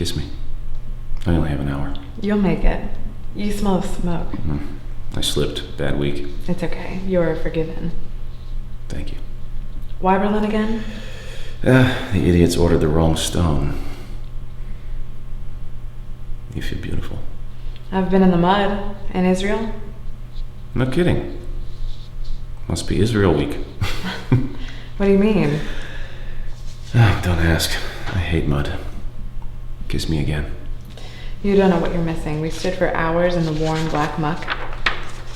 Kiss me. I only have an hour. You'll make it. You smell of smoke. I slipped. Bad week. It's okay. You're forgiven. Thank you. Why Berlin again? The idiots ordered the wrong stone. You feel beautiful. I've been in the mud. In Israel? No kidding. Must be Israel week. What do you mean? Don't ask. I hate mud. Kiss me again. You don't know what you're missing. We stood for hours in the warm black muck.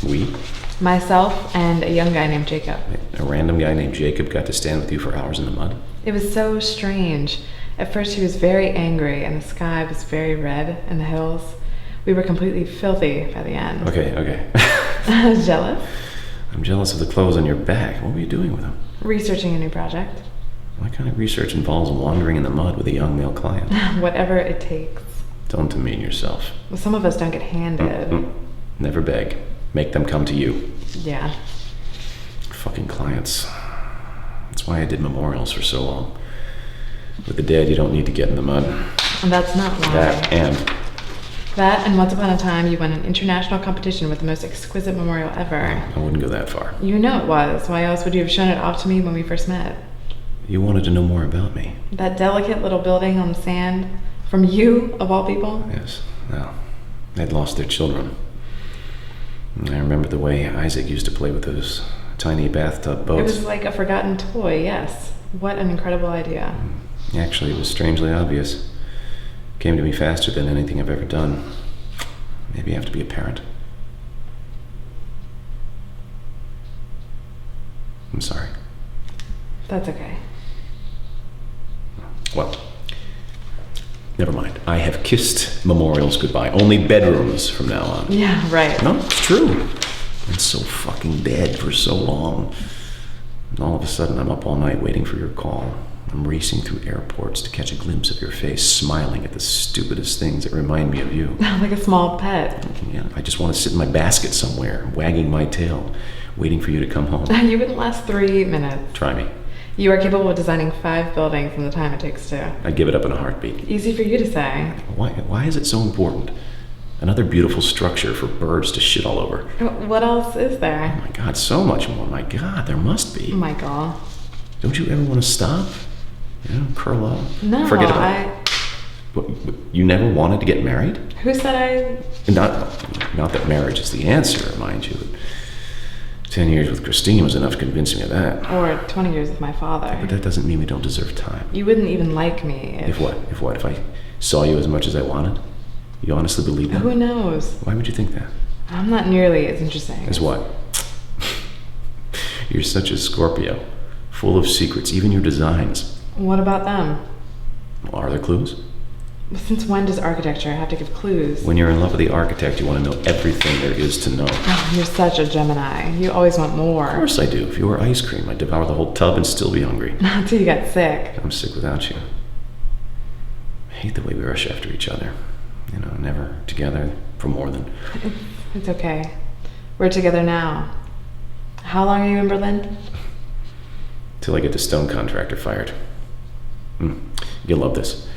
We? Myself and a young guy named Jacob. A random guy named Jacob got to stand with you for hours in the mud? It was so strange. At first he was very angry and the sky was very red and the hills. We were completely filthy by the end. Okay. Jealous? I'm jealous of the clothes on your back. What were you doing with them? Researching a new project. What kind of research involves wandering in the mud with a young male client? Whatever it takes. Don't demean yourself. Well, some of us don't get handed. Never beg. Make them come to you. Yeah. Fucking clients. That's why I did memorials for so long. With the dead, you don't need to get in the mud. And that's not why. That and once upon a time you won an international competition with the most exquisite memorial ever. I wouldn't go that far. You know it was. Why else would you have shown it off to me when we first met? You wanted to know more about me. That delicate little building on the sand. From you, of all people? Yes. Well, they'd lost their children. I remember the way Isaac used to play with those tiny bathtub boats. It was like a forgotten toy, yes. What an incredible idea. Actually, it was strangely obvious. Came to me faster than anything I've ever done. Maybe I have to be a parent. I'm sorry. That's okay. Well, never mind. I have kissed memorials goodbye. Only bedrooms from now on. Yeah, right. No, it's true. Been so fucking dead for so long. And all of a sudden, I'm up all night waiting for your call. I'm racing through airports to catch a glimpse of your face, smiling at the stupidest things that remind me of you. Like a small pet. Yeah, I just want to sit in my basket somewhere, wagging my tail, waiting for you to come home. You wouldn't last 3 minutes. Try me. You are capable of designing 5 buildings in the time it takes to. I'd give it up in a heartbeat. Easy for you to say. Why is it so important? Another beautiful structure for birds to shit all over. What else is Oh there? my God, so much more. My God, there must be. Michael. Don't you ever want to stop? You know, curl up. No, Forget about it. What, you never wanted to get married? Who said I... Not that marriage is the answer, mind you. 10 years with Christine was enough to convince me of that. Or 20 years with my father. But that doesn't mean we don't deserve time. You wouldn't even like me If what? If I saw you as much as I wanted? You honestly believe that? Who knows? Why would you think that? I'm not nearly as interesting. As what? You're such a Scorpio. Full of secrets, even your designs. What about them? Well, are there clues? Since when does architecture have to give clues? When you're in love with the architect, you want to know everything there is to know. Oh, you're such a Gemini. You always want more. Of course I do. If you were ice cream, I'd devour the whole tub and still be hungry. Not until you got sick. I'm sick without you. I hate the way we rush after each other. You know, never together for more than... It's okay. We're together now. How long are you in Berlin? Till I get the stone contractor fired. You'll love this.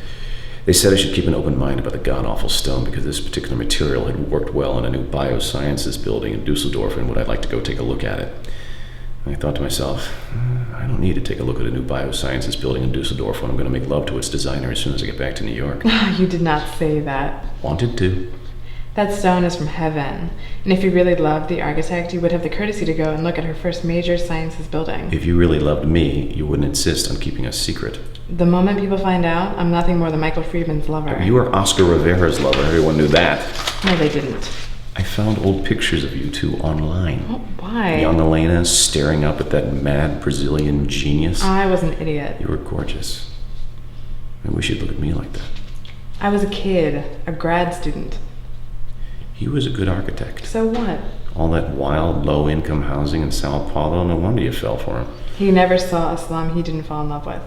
They said I should keep an open mind about the god-awful stone because this particular material had worked well in a new biosciences building in Dusseldorf and would I like to go take a look at it. And I thought to myself, I don't need to take a look at a new biosciences building in Dusseldorf when I'm going to make love to its designer as soon as I get back to New York. You did not say that. Wanted to. That stone is from heaven. And if you really loved the architect, you would have the courtesy to go and look at her first major sciences building. If you really loved me, you wouldn't insist on keeping a secret. The moment people find out, I'm nothing more than Michael Friedman's lover. You were Oscar Rivera's lover. Everyone knew that. No, they didn't. I found old pictures of you two online. Oh, why? Young Elena staring up at that mad Brazilian genius. I was an idiot. You were gorgeous. I wish you'd look at me like that. I was a kid, a grad student. He was a good architect. So what? All that wild, low-income housing in Sao Paulo, no wonder you fell for him. He never saw a slum he didn't fall in love with.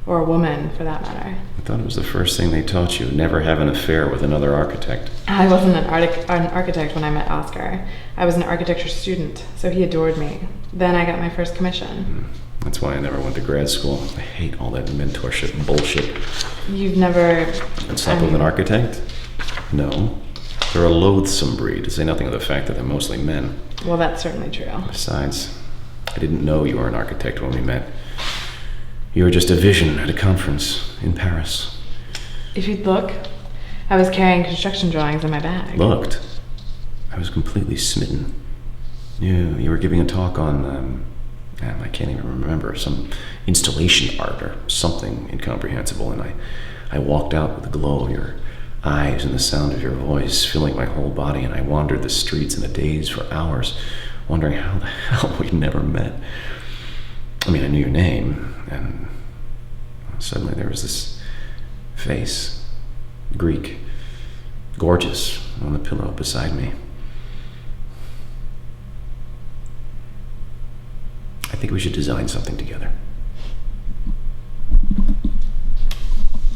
Or a woman, for that matter. I thought it was the first thing they taught you, never have an affair with another architect. I wasn't an architect when I met Oscar. I was an architecture student, so he adored me. Then I got my first commission. That's why I never went to grad school. I hate all that mentorship bullshit. You've never And slept with an architect? No. They're a loathsome breed, to say nothing of the fact that they're mostly men. Well, that's certainly true. Besides, I didn't know you were an architect when we met. You were just a vision at a conference in Paris. If you'd look, I was carrying construction drawings in my bag. Looked. I was completely smitten. You were giving a talk on, I can't even remember, some installation art or something incomprehensible, and I walked out with the glow of your eyes and the sound of your voice filling my whole body, and I wandered the streets in a daze for hours, wondering how the hell we'd never met. I mean, I knew your name, and suddenly there was this face, Greek, gorgeous, on the pillow beside me. I think we should design something together.